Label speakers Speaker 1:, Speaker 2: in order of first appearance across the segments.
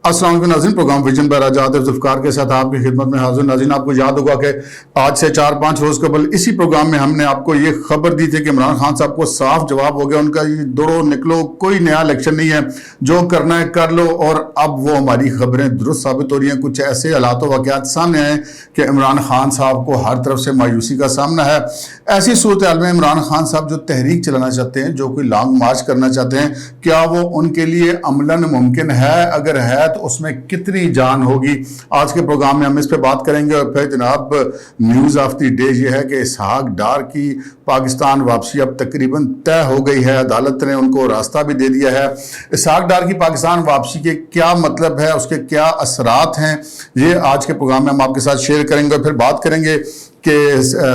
Speaker 1: السلام علیکم ناظرین، پروگرام ویژن پر آزاد ذوالفقار کے ساتھ آپ کی خدمت میں حاضر۔ ناظرین، آپ کو یاد ہوگا کہ آج سے 4-5 روز قبل اسی پروگرام میں ہم نے آپ کو یہ خبر دی تھی کہ عمران خان صاحب کو صاف جواب ہو گیا ان کا، یہ دوڑو نکلو، کوئی نیا الیکشن نہیں ہے، جو کرنا ہے کر لو۔ اور اب وہ ہماری خبریں درست ثابت ہو رہی ہیں۔ کچھ ایسے حالات و واقعات سامنے آئے کہ عمران خان صاحب کو ہر طرف سے مایوسی کا سامنا ہے۔ ایسی صورتحال میں عمران خان صاحب جو تحریک چلانا چاہتے ہیں، جو کوئی لانگ مارچ کرنا چاہتے ہیں، کیا وہ ان کے لیے عملاً ممکن ہے؟ اگر ہے تو اس میں کتنی جان ہوگی؟ آج کے پروگرام میں ہم اس پہ بات کریں گے۔ اور پھر جناب نیوز آف دی ڈے یہ ہے کہ اسحاق ڈار کی پاکستان واپسی اب تقریباً طے ہو گئی ہے، عدالت نے ان کو راستہ بھی دے دیا ہے۔ اسحاق ڈار کی پاکستان واپسی کے کیا مطلب ہے، اس کے کیا اثرات ہیں، یہ آج کے پروگرام میں ہم آپ کے ساتھ شیئر کریں گے۔ اور پھر بات کریں گے کہ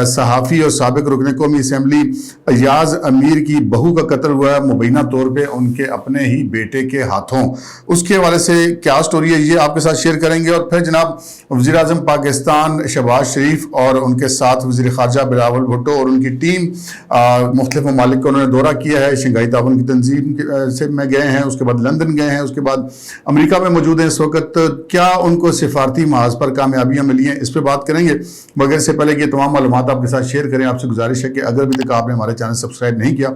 Speaker 1: صحافی اور سابق رکن قومی اسمبلی ایاز امیر کی بہو کا قتل ہوا ہے، مبینہ طور پہ ان کے اپنے ہی بیٹے کے ہاتھوں۔ اس کے حوالے سے کیا سٹوری ہے، یہ آپ کے ساتھ شیئر کریں گے۔ اور پھر جناب وزیر اعظم پاکستان شہباز شریف اور ان کے ساتھ وزیر خارجہ بلاول بھٹو اور ان کی ٹیم مختلف ممالک کا انہوں نے دورہ کیا ہے۔ شنگھائی تعاون کی تنظیم سے میں گئے ہیں، اس کے بعد لندن گئے ہیں، اس کے بعد امریکہ میں موجود ہیں اس وقت۔ کیا ان کو سفارتی محاذ پر کامیابیاں ملی ہیں، اس پہ بات کریں گے۔ مگر سے پہلے یہ تمام معلومات آپ کے ساتھ شیئر کریں۔ آپ سے گزارش ہے کہ اگر ابھی تک آپ نے ہمارے چینل سبسکرائب نہیں کیا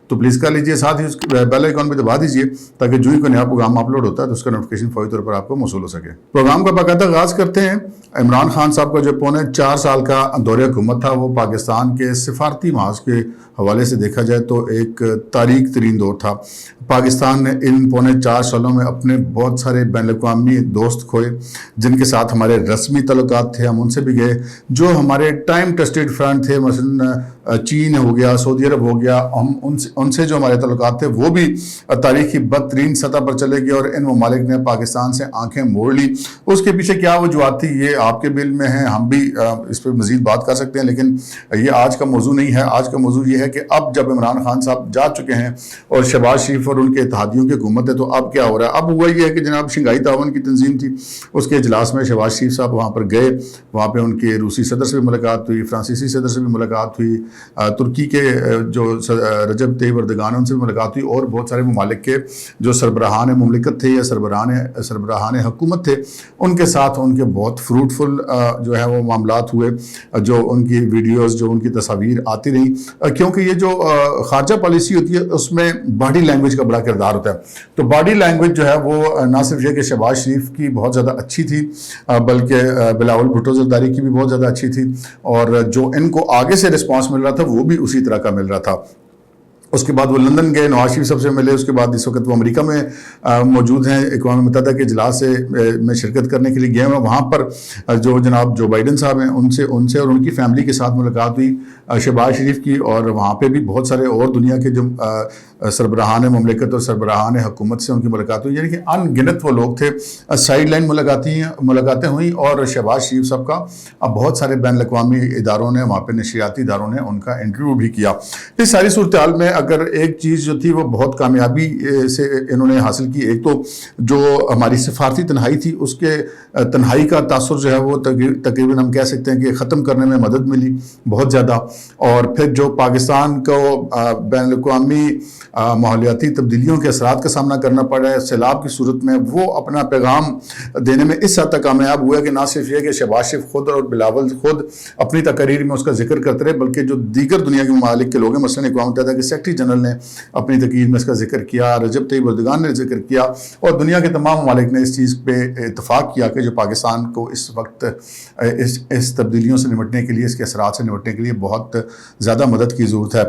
Speaker 1: تو پلیز کر لیجئے، ساتھ ہی اس بیل آئیکن بھی دبا دیجئے تاکہ جو ہی کوئی نیا پروگرام اپلوڈ ہوتا ہے تو اس کا نوٹیفیکیشن فوری طور پر آپ کو موصول ہو سکے۔ پروگرام کا باقاعدہ آغاز کرتے ہیں۔ عمران خان صاحب کا جو 4.25 سال کا دور حکومت تھا، وہ پاکستان کے سفارتی محاذ کے حوالے سے دیکھا جائے تو ایک تاریک ترین دور تھا۔ پاکستان نے ان 4.25 سالوں میں اپنے بہت سارے بین الاقوامی دوست کھوئے جن کے ساتھ ہمارے رسمی تعلقات تھے، ہم ان سے بھی گئے۔ جو ہمارے ٹائم ٹیسٹڈ فرینڈ تھے، مثلا چین ہو گیا، سعودی عرب ہو گیا، ہم ان سے جو ہمارے تعلقات تھے وہ بھی تاریخی بدترین سطح پر چلے گئے اور ان ممالک نے پاکستان سے آنکھیں موڑ لی۔ اس کے پیچھے کیا وجوہات تھی یہ آپ کے بل میں ہیں، ہم بھی اس پہ مزید بات کر سکتے ہیں، لیکن یہ آج کا موضوع نہیں ہے۔ آج کا موضوع یہ ہے کہ اب جب عمران خان صاحب جا چکے ہیں اور شہباز شریف اور ان کے اتحادیوں کی حکومت ہے، تو اب کیا ہو رہا ہے؟ اب ہوا یہ ہے کہ جناب شنگھائی تعاون کی تنظیم تھی، اس کے اجلاس میں شہباز شریف صاحب وہاں پر گئے، وہاں پہ ان کے روسی صدر سے بھی ملاقات ہوئی، فرانسیسی صدر سے بھی ملاقات ہوئی، ترکی کے جو رجب طیب اردگان ان سے بھی ملاقات ہوئی، اور بہت سارے ممالک کے جو سربراہان مملکت تھے یا سربراہان حکومت تھے، ان کے ساتھ ان کے بہت فروٹفل جو ہے وہ معاملات ہوئے، جو ان کی ویڈیوز، جو ان کی تصاویر آتی رہیں، کیونکہ یہ جو خارجہ پالیسی ہوتی ہے اس میں باڈی لینگویج کا بڑا کردار ہوتا ہے۔ تو باڈی لینگویج جو ہے وہ نہ صرف یہ کہ شہباز شریف کی بہت زیادہ اچھی تھی، بلکہ بلاول بھٹو زرداری کی بھی بہت زیادہ اچھی تھی، اور جو ان کو آگے سے رسپانس مل رہا تھا وہ بھی اسی طرح کا مل رہا تھا۔ اس کے بعد وہ لندن گئے، نواز شریف صاحب سے ملے، اس کے بعد اس وقت وہ امریکہ میں موجود ہیں، اقوام متحدہ کے اجلاس میں شرکت کرنے کے لیے گئے ہیں۔ وہاں پر جو جناب جو بائیڈن صاحب ہیں ان سے اور ان کی فیملی کے ساتھ ملاقات ہوئی شہباز شریف کی، اور وہاں پہ بھی بہت سارے اور دنیا کے جو سربراہان مملکت اور سربراہان حکومت سے ان کی ملاقات ہوئی، یعنی کہ ان گنت وہ لوگ تھے۔ سائیڈ لائن ملاقاتیں ہوئیں، اور شہباز شریف صاحب کا اب بہت سارے بین الاقوامی اداروں نے، وہاں پہ نشریاتی اداروں نے ان کا انٹرویو بھی کیا۔ اس ساری صورتحال میں اگر ایک چیز جو تھی وہ بہت کامیابی سے انہوں نے حاصل کی، ایک تو جو ہماری سفارتی تنہائی تھی، اس کے تنہائی کا تاثر جو ہے وہ تقریباً ہم کہہ سکتے ہیں کہ ختم کرنے میں مدد ملی بہت زیادہ۔ اور پھر جو پاکستان کو بین الاقوامی ماحولیاتی تبدیلیوں کے اثرات کا سامنا کرنا پڑ رہا ہے سیلاب کی صورت میں، وہ اپنا پیغام دینے میں اس حد تک کامیاب ہوا کہ نہ صرف یہ کہ شہباز شریف خود اور بلاول خود اپنی تقاریر میں اس کا ذکر کرتے رہے، بلکہ جو دیگر دنیا کے ممالک کے لوگ ہیں، مثلاً اقوام متحدہ کے سیکرٹری جنرل نے اپنی تقریر میں اس کا ذکر کیا، رجب طیب اردگان نے ذکر کیا، اور دنیا کے تمام ممالک نے اس چیز پہ اتفاق کیا کہ جو پاکستان کو اس وقت اس تبدیلیوں سے نمٹنے کے لیے، اس کے اثرات سے نمٹنے کے لیے بہت زیادہ مدد کی ضرورت ہے۔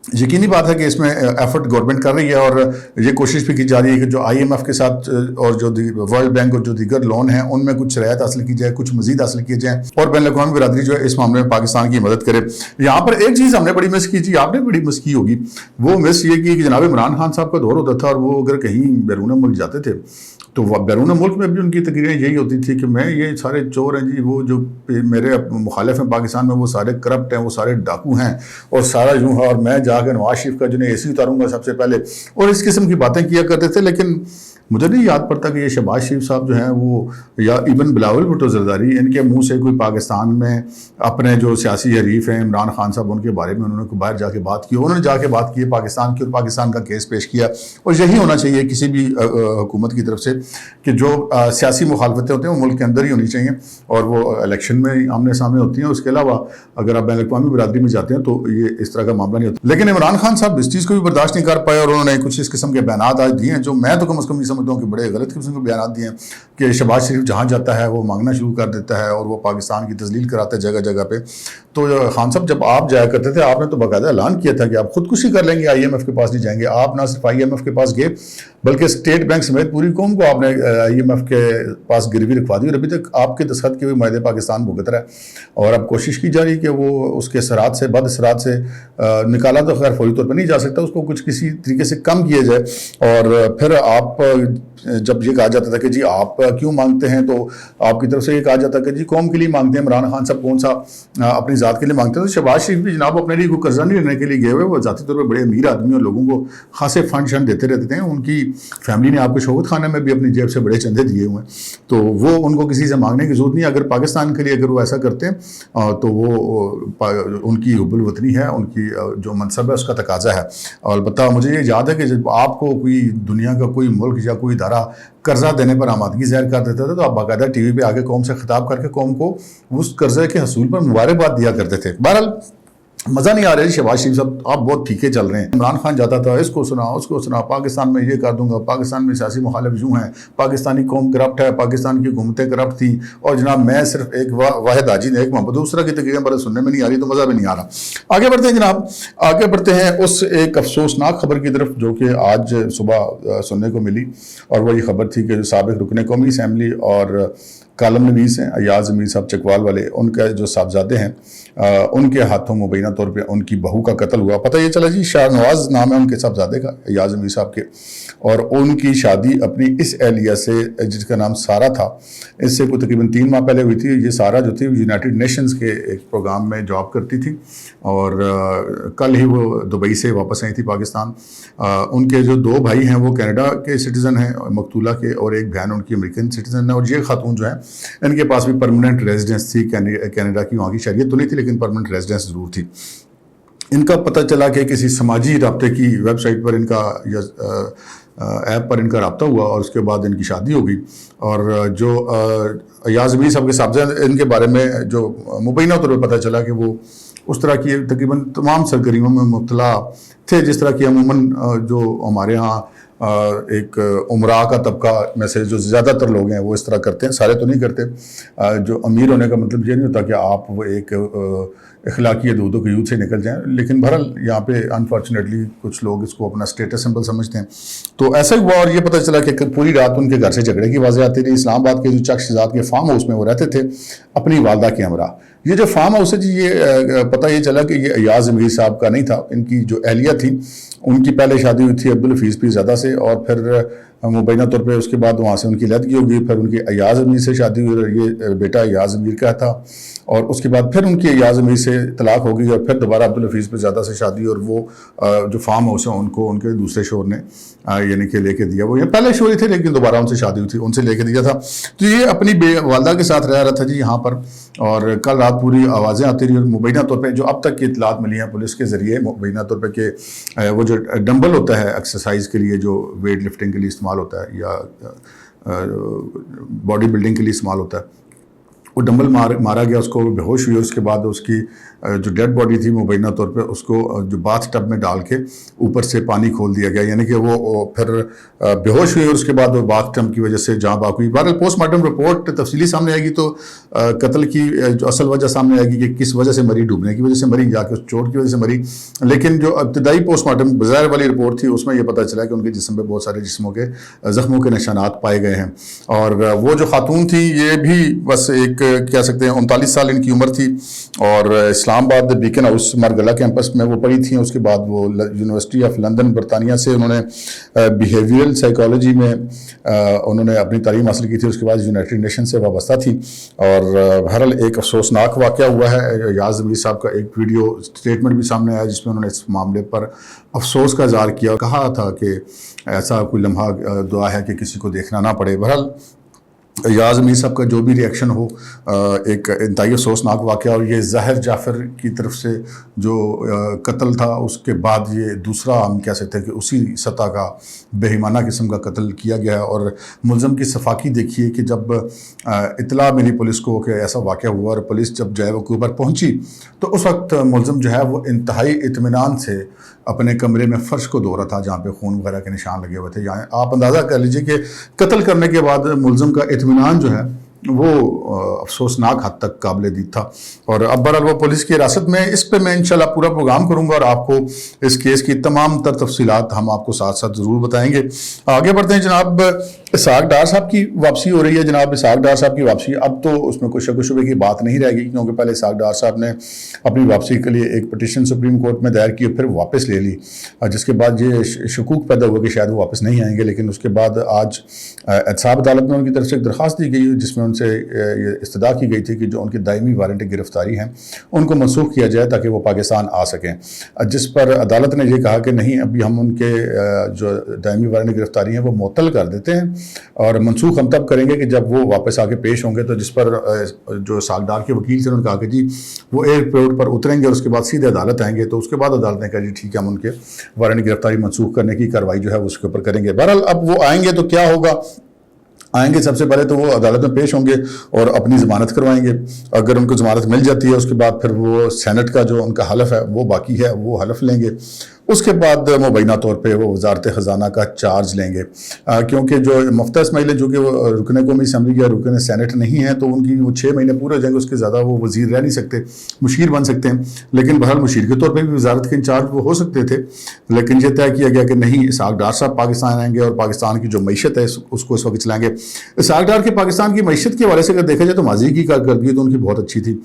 Speaker 1: یقینی بات ہے کہ اس میں ایفرٹ گورنمنٹ کر رہی ہے، اور یہ کوشش بھی کی جا رہی ہے کہ جو آئی ایم ایف کے ساتھ اور جو ورلڈ بینک اور جو دیگر لون ہیں ان میں کچھ رعایت حاصل کی جائے، کچھ مزید حاصل کیے جائیں، اور بین الاقوامی برادری جو ہے اس معاملے میں پاکستان کی مدد کرے۔ یہاں پر ایک چیز ہم نے بڑی مس کی تھی، آپ نے بڑی مس کی ہوگی، وہ مس یہ کی کہ جناب عمران خان صاحب کا دور ہوتا تھا، اور وہ اگر کہیں بیرون ملک جاتے تھے تو بیرون ملک میں بھی ان کی تقریریں یہی ہوتی تھی کہ میں یہ سارے چور ہیں جی، وہ جو میرے مخالف ہیں پاکستان میں وہ سارے کرپٹ ہیں، وہ سارے ڈاکو ہیں، اور سارا یوں ہے، اور میں جا کے نواز شریف کا جو اے سی اتاروں گا سب سے پہلے، اور اس قسم کی باتیں کیا کرتے تھے۔ لیکن مجھے نہیں یاد پڑتا کہ یہ شہباز شریف صاحب جو ہیں وہ یا ایون بلاول بھٹو زرداری ان کے منہ سے کوئی پاکستان میں اپنے جو سیاسی حریف ہیں عمران خان صاحب ان کے بارے میں انہوں نے باہر جا کے بات کی. انہوں نے جا کے بات کی پاکستان کی اور پاکستان کا کیس پیش کیا. اور یہی ہونا چاہیے کسی بھی حکومت کی طرف سے کہ جو سیاسی مخالفتیں ہوتے ہیں وہ ملک کے اندر ہی ہونی چاہیے اور وہ الیکشن میں آمنے سامنے ہوتی ہیں. اس کے علاوہ اگر آپ بین الاقوامی برادری میں جاتے ہیں تو یہ اس طرح کا معاملہ نہیں ہوتا. لیکن عمران خان صاحب اس چیز کو بھی برداشت نہیں کر پائے اور انہوں نے کچھ اس قسم کے بیانات آج دیے ہیں جو میں تو کم از کم نہیں سمجھتا ہوں کہ بڑے غلط قسم کے بیانات دیے ہیں کہ شہباز شریف جہاں جاتا ہے وہ مانگنا شروع کر دیتا ہے اور وہ پاکستان کی تذلیل کراتا ہے جگہ جگہ پہ. تو خان صاحب جب آپ جایا کرتے تھے آپ نے تو باقاعدہ اعلان کیا تھا کہ آپ خودکشی کر لیں گے, آئی ایم ایف کے پاس نہیں جائیں گے. آپ نہ صرف آئی ایم ایف کے پاس گئے بلکہ اسٹیٹ بینک سمیت پوری قوم کو آپ نے آئی ایم ایف کے پاس گروی رکھوا دی اور ابھی تک آپ کے دستخط کے ہوئے معاہدے پاکستان بھگت رہا ہے اور اب کوشش کی جا رہی کہ وہ اس کے اثرات سے بد اثرات سے نکالا تو خیر فوری طور پر نہیں جا سکتا, اس کو کچھ کسی طریقے سے کم کیا جائے. اور پھر آپ جب یہ کہا جاتا تھا کہ جی آپ کیوں مانگتے ہیں تو آپ کی طرف سے یہ کہا جاتا کہ جی قوم کے لیے مانگتے ہیں. عمران خان صاحب کون سا اپنی ذات کے لیے مانگتے ہیں؟ تو شہباز شریف بھی جناب اپنے لیے کوئی قرضہ نہیں لینے کے لیے گئے ہوئے, وہ ذاتی طور پہ بڑے امیر آدمی اور لوگوں کو خاصے فنڈ شنڈ دیتے رہتے ہیں. ان کی فیملی نے آپ کو شوکت خانہ میں بھی اپنی جیب سے بڑے چندے دیے ہوئے ہیں تو وہ ان کو کسی سے مانگنے کی ضرورت نہیں. اگر پاکستان کے لیے اگر وہ ایسا کرتے ہیں تو وہ ان کی حب الوطنی ہے, ان کی جو منصب ہے اس کا تقاضا ہے. اور البتہ مجھے یہ یاد ہے کہ جب آپ کو کوئی دنیا کا کوئی ملک یا کوئی ادارہ قرضہ دینے پر آمادگی ظاہر کر دیتا تھا تو آپ باقاعدہ ٹی وی پہ آ کے قوم سے خطاب کر کے قوم کو اس قرضے کے حصول پر مبارکباد دیا کرتے تھے. بہرحال مزہ نہیں آ رہا ہے شہباز شریف صاحب, آپ بہت ٹھیکے چل رہے ہیں. عمران خان جاتا تھا اس کو سنا اس کو سنا, پاکستان میں یہ کر دوں گا, پاکستان میں سیاسی مخالف یوں ہیں, پاکستانی قوم کرپٹ ہے, پاکستان کی حکومتیں کرپٹ تھیں اور جناب میں صرف ایک واحد حاجی نے ایک محمد. دوسرا کی تقریریں بڑے سننے میں نہیں آ رہی تو مزہ بھی نہیں آ رہا. آگے بڑھتے ہیں جناب, آگے بڑھتے ہیں اس ایک افسوسناک خبر کی طرف جو کہ آج صبح سننے کو ملی اور وہ یہ خبر تھی کہ جو سابق رکن قومی اسمبلی اور کالم نویس ہیں ایاز امیر صاحب چکوال والے, ان کے جو صاحبزادے ہیں ان کے ہاتھوں مبینہ طور پہ ان کی بہو کا قتل ہوا. پتہ یہ چلا جی شاہ نواز نام ہے ان کے صاحبزادے کا ایاز امیر صاحب کے, اور ان کی شادی اپنی اس اہلیہ سے جس کا نام سارہ تھا, اس سے کوئی تقریباً 3 ماہ پہلے ہوئی تھی. یہ سارہ جو تھی یونائٹڈ نیشنز کے ایک پروگرام میں جاب کرتی تھی اور کل ہی وہ دبئی سے واپس آئی تھی پاکستان. ان کے جو 2 بھائی ہیں وہ کینیڈا کے سٹیزن ہیں مقتولہ کے, اور ایک بہن ان کی امریکن سٹیزن ہے. اور یہ خاتون جو ہیں ان کے پاس بھی پرماننٹ ریزیڈنس تھی کینیڈا کی, وہاں کی شہریت تو نہیں تھی لیکن پرماننٹ ریزیڈنس ضرور تھی. ان کا پتہ چلا کہ کسی سماجی رابطے کی ویب سائٹ پر ان کا ایپ پر ان کا رابطہ ہوا اور اس کے بعد ان کی شادی ہو گئی. اور جو ایاز امیر صاحب کے صاحبزادے ان کے بارے میں جو مبینہ طور پہ پتہ چلا کہ وہ اس طرح کی تقریباً تمام سرگرمیوں میں مبتلا تھے جس طرح کی عموماً جو ہمارے ہاں ایک عمرا کا طبقہ میں سے جو زیادہ تر لوگ ہیں وہ اس طرح کرتے ہیں. سارے تو نہیں کرتے. جو امیر ہونے کا مطلب یہ نہیں ہوتا کہ آپ وہ ایک اخلاقی حدود و قیود سے نکل جائیں, لیکن بہرحال یہاں پہ انفارچونیٹلی کچھ لوگ اس کو اپنا اسٹیٹس سمبل سمجھتے ہیں. تو ایسا ہی ہوا اور یہ پتہ چلا کہ پوری رات ان کے گھر سے جھگڑے کی آوازیں آتی رہی. اسلام آباد کے جو چک شہزاد کے فارم ہاؤس میں وہ رہتے تھے اپنی والدہ کے ہمراہ. یہ جو فارم ہاؤس ہے جی یہ پتہ یہ چلا کہ یہ ایاز امیر صاحب کا نہیں تھا. ان کی جو اہلیہ تھی ان کی پہلے شادی ہوئی تھی عبدالحفیظ پیرزادہ سے اور پھر مبینہ طور پہ اس کے بعد وہاں سے ان کی علیحدگی ہو گئی. پھر ان کی ایاز امیر سے شادی ہوئی اور یہ بیٹا ایاز امیر کا تھا, اور اس کے بعد پھر ان کی ایاز امیر سے طلاق ہو گئی اور پھر دوبارہ عبدالحفیظ پیرزادہ سے شادی, اور وہ جو فارم ہاؤس ہے ان کو ان کے دوسرے شوہر نے یعنی کہ لے کے دیا. وہ پہلے شوہر تھے لیکن دوبارہ ان سے شادی ہوئی تھی, ان سے لے کے دیا تھا. تو یہ اپنی والدہ کے ساتھ رہ رہا تھا جی یہاں پر, اور کل رات پوری آوازیں آتی رہی. اور مبینہ طور پہ جو اب تک کی اطلاعات ملی ہیں پولیس کے ذریعے مبینہ طور پہ کہ وہ جو ڈمبل ہوتا ہے ایکسرسائز کے لیے جو ویٹ لفٹنگ کے لیے استعمال ہوتا ہے یا باڈی بلڈنگ کے لیے استعمال ہوتا ہے, وہ ڈمبل مارا گیا, اس کو بے ہوش ہوئی. اس کے بعد اس کی جو ڈیڈ باڈی تھی مبینہ طور پہ اس کو جو باتھ ٹب میں ڈال کے اوپر سے پانی کھول دیا گیا, یعنی کہ وہ پھر بے ہوش ہوئی اور اس کے بعد وہ باتھ ٹب کی وجہ سے جاں بحق ہوئی. بہرحال پوسٹ مارٹم رپورٹ تفصیلی سامنے آئے گی تو قتل کی جو اصل وجہ سامنے آئے گی کہ کس وجہ سے مری, ڈوبنے کی وجہ سے مری یا کہ چوٹ کی وجہ سے مری. لیکن جو ابتدائی پوسٹ مارٹم بظاہر والی رپورٹ تھی اس میں یہ پتہ چلا کہ ان کے جسم پہ بہت سارے جسموں کے زخموں کے نشانات پائے گئے ہیں. اور وہ جو خاتون تھی یہ بھی بس ایک کہہ سکتے ہیں 39 سال ان کی عمر تھی اور اسلام آباد بیکن ہاؤس مارگلا کیمپس میں وہ پڑھی تھیں. اس کے بعد وہ یونیورسٹی آف لندن برطانیہ سے انہوں نے بیہیویئرل سائیکالوجی میں انہوں نے اپنی تعلیم حاصل کی تھی. اس کے بعد یونائٹڈ نیشن سے وابستہ تھی. اور بہرحال ایک افسوسناک واقعہ ہوا ہے. ایاز ضمیری صاحب کا ایک ویڈیو اسٹیٹمنٹ بھی سامنے آیا جس میں انہوں نے اس معاملے پر افسوس کا اظہار کیا, کہا تھا کہ ایسا کوئی لمحہ دعا ہے کہ کسی کو دیکھنا نہ پڑے. بہرحال ایاز ضمیری صاحب کا جو بھی ریئیکشن ہو, ایک انتہائی افسوسناک واقعہ. اور یہ ظاہر جعفر کی طرف سے جو قتل تھا اس کے بعد یہ دوسرا ہم کہہ سکتے ہیں کہ اسی سطح کا بے ایمانہ قسم کا قتل کیا گیا ہے. اور ملزم کی صفاقی دیکھیے کہ جب اطلاع ملی پولیس کو کہ ایسا واقعہ ہوا اور پولیس جب جو ہے وہ اوپر پہنچی تو اس وقت ملزم جو ہے وہ انتہائی اطمینان سے اپنے کمرے میں فرش کو دھو رہا تھا جہاں پہ خون وغیرہ کے نشان لگے ہوئے تھے. یعنی آپ اندازہ کر لیجئے کہ قتل کرنے کے بعد ملزم کا اطمینان جو ہے وہ افسوسناک حد تک قابل دید تھا. اور اب بہرحال وہ پولیس کی حراست میں. اس پہ میں انشاءاللہ پورا پروگرام کروں گا اور آپ کو اس کیس کی تمام تر تفصیلات ہم آپ کو ساتھ ساتھ ضرور بتائیں گے. آگے بڑھتے ہیں. جناب اسحاق ڈار صاحب کی واپسی ہو رہی ہے. جناب اسحاق ڈار صاحب کی واپسی, اب تو اس میں کوئی شک و شبے کی بات نہیں رہ گئی, کیونکہ پہلے اسحاق ڈار صاحب نے اپنی واپسی کے لیے ایک پٹیشن سپریم کورٹ میں دائر کی اور پھر واپس لے لی, جس کے بعد یہ شکوک پیدا ہوا کہ شاید وہ واپس نہیں آئیں گے. لیکن اس کے بعد آج احتساب عدالت میں ان کی طرف سے ایک درخواست دی گئی جس میں ان سے یہ استدعا کی گئی تھی کہ جو ان کی دائمی وارنٹ گرفتاری ہیں ان کو منسوخ کیا جائے تاکہ وہ پاکستان آ سکیں. جس پر عدالت نے یہ کہا کہ نہیں, ابھی ہم ان کے جو دائمی وارنٹ گرفتاری ہیں وہ معطل کر دیتے ہیں اور منسوخ ہم تب کریں گے کہ جب وہ واپس آ کے پیش ہوں گے. تو جس پر جو اسحاق ڈار کے وکیل تھے انہوں نے کہا کہ جی وہ ایئرپورٹ پر اتریں گے اور اس کے بعد سیدھے عدالت آئیں گے. تو اس کے بعد عدالت نے کہا جی ٹھیک ہے, ہم ان کے وارنٹ گرفتاری منسوخ کرنے کی کارروائی جو ہے اس کے اوپر کریں گے. بہرحال اب وہ آئیں گے تو کیا ہوگا, آئیں گے سب سے پہلے تو وہ عدالت میں پیش ہوں گے اور اپنی ضمانت کروائیں گے. اگر ان کو ضمانت مل جاتی ہے اس کے بعد پھر وہ سینٹ کا جو ان کا حلف ہے وہ باقی ہے, وہ حلف لیں گے. اس کے بعد مبینہ طور پہ وہ وزارت خزانہ کا چارج لیں گے, کیونکہ جو مفتہ اسماعیل ہے جو کہ وہ رکن قومی اسمبلی یا رکن سینٹ نہیں ہیں تو ان کی وہ 6 مہینے پورے ہو جائیں گے, اس کے زیادہ وہ وزیر رہ نہیں سکتے, مشیر بن سکتے ہیں. لیکن بہرحال مشیر کے طور پہ بھی وزارت کے انچارج وہ ہو سکتے تھے. لیکن یہ طے کیا گیا کہ نہیں, اسحاق ڈار صاحب پاکستان آئیں گے اور پاکستان کی جو معیشت ہے اس کو اس وقت چلائیں گے. اسحاق ڈار کے پاکستان کی معیشت کے حوالے سے اگر دیکھا جائے تو ماضی کی کارکردگی تو ان کی بہت اچھی تھی.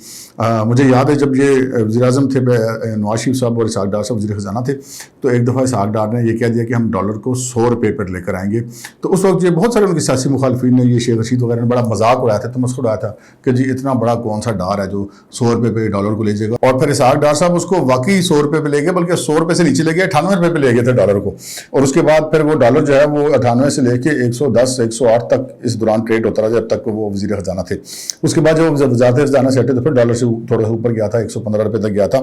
Speaker 1: مجھے یاد ہے جب یہ وزیر اعظم تھے نواز شریف صاحب اور اسحاق ڈار صاحب وزیر خزانہ تھے تو ایک دفعہ اسحاق ڈار نے یہ کہہ دیا کہ ہم ڈالر کو 100 روپے پر لے کر آئیں گے. تو اس وقت یہ بہت سارے ان کے سیاسی مخالفین نے, یہ شیخ رشید وغیرہ نے بڑا مذاق اڑایا تھا, تمسخر اڑایا تھا کہ جی اتنا بڑا کون سا ڈار ہے جو 100 روپے پہ ڈالر کو لے جائے گا. اور پھر اسحاق ڈار صاحب اس کو واقعی 100 روپے پہ لے گئے, بلکہ 100 روپے سے نیچے لے گئے, 98 روپے پہ لے گئے تھے ڈالر کو. اور اس کے بعد پھر وہ ڈالر جو ہے وہ 98 سے لے کے 110 108 تک اس دوران ٹریڈ ہوتا رہا جب تک وہ وزیر خزانہ تھے. اس کے بعد جب وزارت خزانہ سے ہٹے تو پھر ڈالر سے تھوڑا سا اوپر گیا تھا, 115 روپے تک گیا تھا.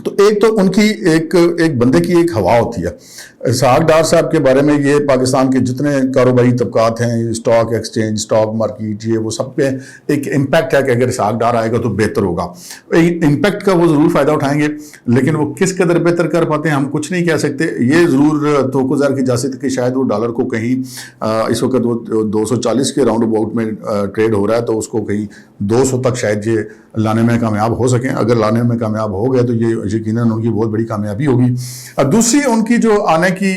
Speaker 1: تو ایک تو ان کی ایک بندے کی ایک ہوا ہوتی ہے. اسحاق ڈار صاحب کے بارے میں یہ پاکستان کے جتنے کاروباری طبقات ہیں, اسٹاک ایکسچینج, اسٹاک مارکیٹ, یہ وہ سب پہ ایک امپیکٹ ہے کہ اگر اسحاق ڈار آئے گا تو بہتر ہوگا. امپیکٹ کا وہ ضرور فائدہ اٹھائیں گے, لیکن وہ کس قدر بہتر کر پاتے ہیں ہم کچھ نہیں کہہ سکتے. یہ ضرور توقع ظاہر کی جا سکتی کہ شاید وہ ڈالر کو کہیں اس وقت وہ 240 کے راؤنڈ اباؤٹ میں ٹریڈ ہو رہا ہے تو اس کو کہیں 200 تک شاید یہ لانے میں کامیاب ہو سکیں. اگر لانے میں کامیاب ہو گئے تو یہ یقیناً ان کی بہت بڑی کامیابی ہوگی. دوسری ان کی جو آنے کی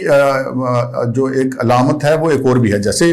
Speaker 1: جو ایک علامت ہے وہ ایک اور بھی ہے. جیسے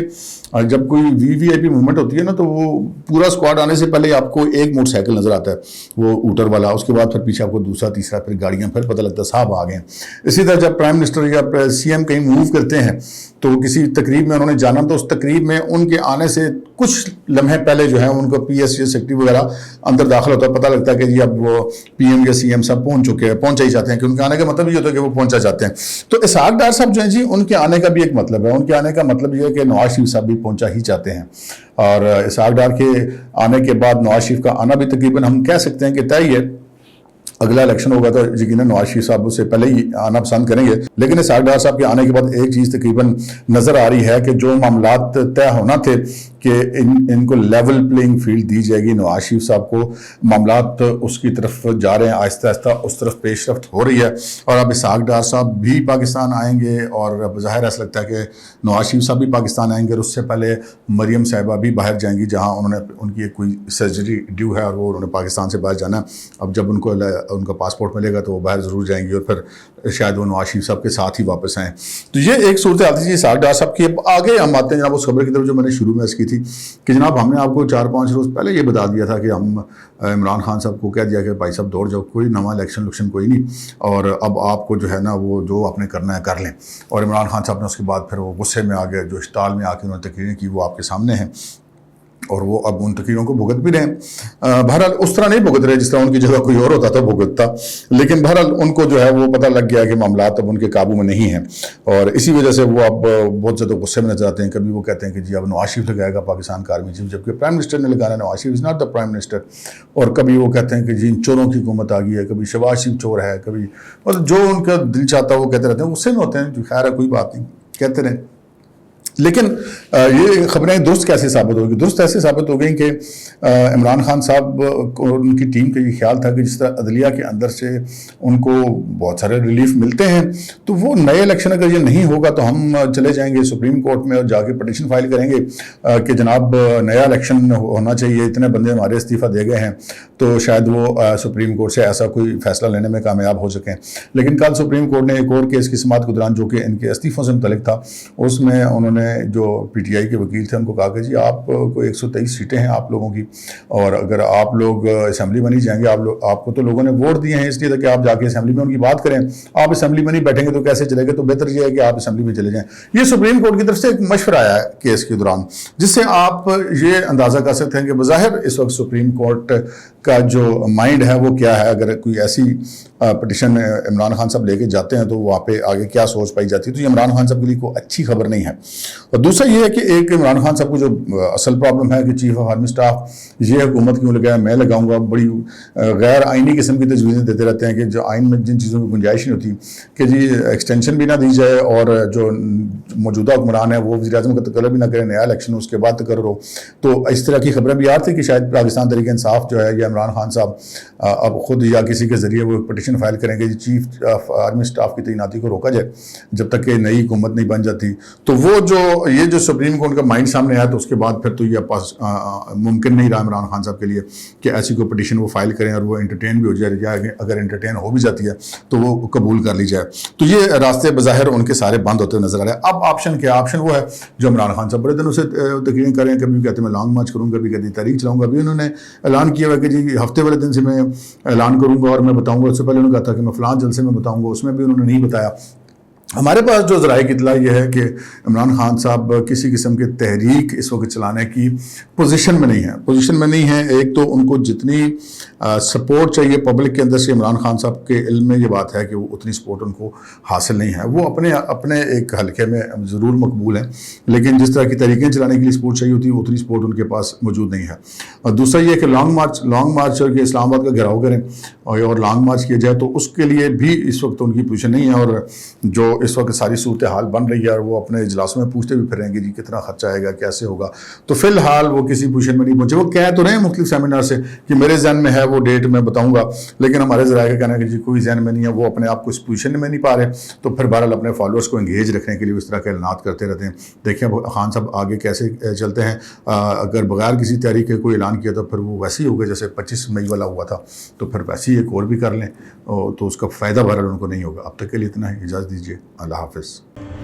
Speaker 1: جب کوئی وی آئی پی موومنٹ ہوتی ہے نا تو وہ پورا اسکواڈ آنے سے پہلے آپ کو ایک موٹر سائیکل نظر آتا ہے وہ اوٹر والا, اس کے بعد پھر پیچھے آپ کو دوسرا تیسرا پھر گاڑیاں, پھر پتہ لگتا ہے صاحب آ گئے ہیں. اسی طرح جب پرائم منسٹر یا سی ایم کہیں موو کرتے ہیں تو کسی تقریب میں انہوں نے جانا تو اس تقریب میں ان کے آنے سے کچھ لمحے پہلے جو ہے ان کو پی ایس سیکرٹری وغیرہ اندر داخل ہوتا ہے, پتہ لگتا ہے کہ جی اب وہ پی ایم یا سی ایم صاحب پہنچ چکے ہیں, پہنچا ہی جاتے ہیں, کہ ان کے آنے کا مطلب یہ ہوتا ہے کہ وہ پہنچا جاتے ہیں. تو اسحاق ڈار صاحب جو ہیں جی ان کے آنے کا بھی ایک مطلب ہے. ان کے آنے کا مطلب یہ ہے کہ نواز شریف صاحب بھی پہنچا ہی چاہتے ہیں. اور اسحاق ڈار کے آنے کے بعد نواز شریف کا آنا بھی تقریباً ہم کہہ سکتے ہیں کہ طے ہی ہے. اگلا الیکشن ہوگا تو یقیناً نواز شریف صاحب اس سے پہلے ہی آنا پسند کریں گے. لیکن اسحاق ڈار صاحب کے آنے کے بعد ایک چیز تقریباً نظر آ رہی ہے کہ جو معاملات طے ہونا تھے کہ ان کو لیول پلینگ فیلڈ دی جائے گی, نواز شریف صاحب کو معاملات اس کی طرف جا رہے ہیں, آہستہ آہستہ اس طرف پیش رفت ہو رہی ہے. اور اب اسحاق ڈار صاحب بھی پاکستان آئیں گے اور ظاہر ایسا لگتا ہے کہ نواز شریف صاحب بھی پاکستان آئیں گے. اور اس سے پہلے مریم صاحبہ بھی باہر جائیں گی جہاں انہوں نے ان کی کوئی سرجری ڈیو ہے اور وہ انہوں نے پاکستان سے باہر جانا ہے. اب جب ان کا پاسپورٹ ملے گا تو وہ باہر ضرور جائیں گی اور پھر شاید وہ نواز شریف صاحب کے ساتھ ہی واپس آئیں. تو یہ ایک صورتحال تھی اسحاق ڈار صاحب کی. اب آگے ہم آتے ہیں جناب اس خبر کی طرف جو میں نے شروع میں اس کی تھی کہ جناب ہم نے آپ کو 4-5 روز پہلے یہ بتا دیا تھا کہ ہم عمران خان صاحب کو کہہ دیا کہ بھائی صاحب دوڑ جاؤ، کوئی نواں الیکشن کوئی نہیں، اور اب آپ کو جو ہے نا وہ جو آپ نے کرنا ہے کر لیں. اور عمران خان صاحب نے اس کے بعد پھر وہ غصے میں آ گئے، جو اشتعال میں آ کے انہوں نے تقریریں کی وہ آپ کے سامنے ہیں، اور وہ اب ان تقریروں کو بھگت بھی رہے ہیں. بہرحال اس طرح نہیں بھگت رہے جس طرح ان کی جگہ کوئی اور ہوتا تو بھگتتا، لیکن بہرحال ان کو جو ہے وہ پتہ لگ گیا کہ معاملات اب ان کے قابو میں نہیں ہیں، اور اسی وجہ سے وہ اب بہت زیادہ غصے میں نظر آتے ہیں. کبھی وہ کہتے ہیں کہ جی اب نواز شریف لگائے گا پاکستان کا آرمی چیف، جبکہ پرائم منسٹر نے لگانا ہے، Nawaz Sharif is not the prime minister. اور کبھی وہ کہتے ہیں کہ جی چوروں کی حکومت آ گئی ہے، کبھی شہباز شریف چور ہے، کبھی جو ان کا دل چاہتا ہے وہ کہتے رہتے ہیں، غصے میں ہوتے ہیں. جو خیر ہے کوئی بات نہیں، کہتے رہیں. لیکن یہ خبریں درست کیسے ثابت ہوگی؟ درست ایسے ثابت ہو گئیں کہ عمران خان صاحب اور ان کی ٹیم کا یہ خیال تھا کہ جس طرح عدلیہ کے اندر سے ان کو بہت سارے ریلیف ملتے ہیں، تو وہ نئے الیکشن اگر یہ نہیں ہوگا تو ہم چلے جائیں گے سپریم کورٹ میں اور جا کے پٹیشن فائل کریں گے کہ جناب نیا الیکشن ہونا چاہیے، اتنے بندے ہمارے استعفیٰ دے گئے ہیں، تو شاید وہ سپریم کورٹ سے ایسا کوئی فیصلہ لینے میں کامیاب ہو سکیں. لیکن کل سپریم کورٹ نے ایک اور کیس کی سماعت کے دوران جو کہ ان کے استعفوں سے متعلق تھا، اس میں انہوں نے جو پی ٹی آئی کے وکیل تھے ان کو کہا کہ جی آپ کو 123 سیٹیں ہیں آپ لوگوں کی، اور اگر آپ لوگ اسمبلی میں نہیں جائیں گے، آپ کو تو لوگوں نے ووٹ دیے ہیں اس لیے کہ آپ جا کے اسمبلی میں ان کی بات کریں، آپ اسمبلی میں نہیں بیٹھیں گے تو کیسے چلے گا؟ تو بہتر یہ ہے کہ آپ اسمبلی میں چلے جائیں. یہ سپریم کورٹ کی طرف سے ایک مشورہ آیا ہے کیس کے دوران، جس سے آپ یہ اندازہ کر سکتے ہیں کہ بظاہر اس وقت سپریم کورٹ کا جو مائنڈ ہے وہ کیا ہے. اگر کوئی ایسی پٹیشن عمران خان صاحب لے کے جاتے ہیں تو وہاں پہ آگے کیا سوچ پائی جاتی ہے. تو یہ عمران خان صاحب کے لیے کوئی اچھی خبر نہیں ہے. اور دوسرا یہ ہے کہ ایک عمران خان صاحب کو جو اصل پرابلم ہے کہ چیف آف آرمی سٹاف یہ حکومت کیوں لگایا، میں لگاؤں گا، بڑی غیر آئینی قسم کی تجویزیں دیتے رہتے ہیں کہ جو آئین میں جن چیزوں کی گنجائش نہیں ہوتی کہ جی ایکسٹینشن بھی نہ دی جائے، اور جو موجودہ حکمران ہے وہ وزیر اعظم کا تقرر بھی نہ کرے، نیا الیکشن اس کے بعد تقرر ہو. تو اس طرح کی خبریں بھی آ رہی تھی کہ شاید پاکستان تحریک انصاف جو ہے یا عمران خان صاحب اب خود یا کسی کے ذریعے وہ پٹیشن فائل کریں گے چیف آف آرمی سٹاف کی تعیناتی کو روکا جائے جب تک کہ نئی حکومت نہیں بن جاتی. تو وہ جو سپریم کورٹ کا مائنڈ سامنے آیا تو اس کے بعد پھر تو یہ ممکن نہیں رہا عمران خان صاحب کے لیے کہ ایسی کوئی پٹیشن وہ فائل کریں اور وہ انٹرٹین بھی ہو جائے، یا اگر انٹرٹین ہو بھی جاتی ہے تو وہ قبول کر لی جائے. تو یہ راستے بظاہر ان کے سارے بند ہوتے ہوئے نظر آ رہے ہیں. اب آپشن کیا؟ آپشن وہ ہے جو عمران خان صاحب بڑے دنوں سے تقریر کر رہے ہیں، کبھی کہتے ہیں میں لانگ مارچ کروں گا، کبھی کہتے ہیں تحریک چلاؤں گا. ابھی انہوں نے اعلان کیا ہوا کہ جی ہفتے والے دن سے میں اعلان کروں گا اور میں بتاؤں گا. اس سے پہلے انہوں نے کہا تھا کہ میں فلاں جلسے میں بتاؤں گا، اس میں بھی انہوں نے نہیں بتایا. ہمارے پاس جو ذرائع کی اطلاع یہ ہے کہ عمران خان صاحب کسی قسم کے تحریک اس وقت چلانے کی پوزیشن میں نہیں ہیں. ایک تو ان کو جتنی سپورٹ چاہیے پبلک کے اندر سے، عمران خان صاحب کے علم میں یہ بات ہے کہ وہ اتنی سپورٹ ان کو حاصل نہیں ہے. وہ اپنے ایک حلقے میں ضرور مقبول ہیں، لیکن جس طرح کی تحریکیں چلانے کے لیے سپورٹ چاہیے ہوتی ہے اتنی سپورٹ ان کے پاس موجود نہیں ہے. اور دوسرا یہ کہ لانگ مارچ کے اسلام آباد کا گھیراؤ کریں اور لانگ مارچ کیا جائے تو اس کے لیے بھی اس وقت ان کی پوزیشن نہیں ہے. اور جو اس وقت ساری صورتحال بن رہی ہے اور وہ اپنے اجلاسوں میں پوچھتے بھی پھر رہیں گے جی کتنا خرچہ آئے گا، کیسے ہوگا. تو فی الحال وہ کسی پوزیشن میں نہیں پہنچے. وہ کہہ تو رہے ہیں مختلف سیمینار سے کہ میرے ذہن میں ہے وہ ڈیٹ میں بتاؤں گا، لیکن ہمارے ذرائع کا کہنا ہے کہ جی کوئی ذہن میں نہیں ہے. وہ اپنے آپ کو اس پوزیشن میں نہیں پا رہے. تو پھر بہرحال اپنے فالوورز کو انگیج رکھنے کے لیے اس طرح کے اعلانات کرتے رہتے ہیں. دیکھیں خان صاحب آگے کیسے چلتے ہیں. اگر بغیر کسی تحریک کے کوئی اعلان کیا تو پھر وہ ویسے ہی ہوگا جیسے 25 مئی والا ہوا تھا. تو پھر ویسے ہی ایک اور بھی کر لیں تو اس کا فائدہ بہرحال ان کو نہیں ہوگا. اب تک کے لیے اتنا ہی، اجازت دیجیے. اللہ حافظ.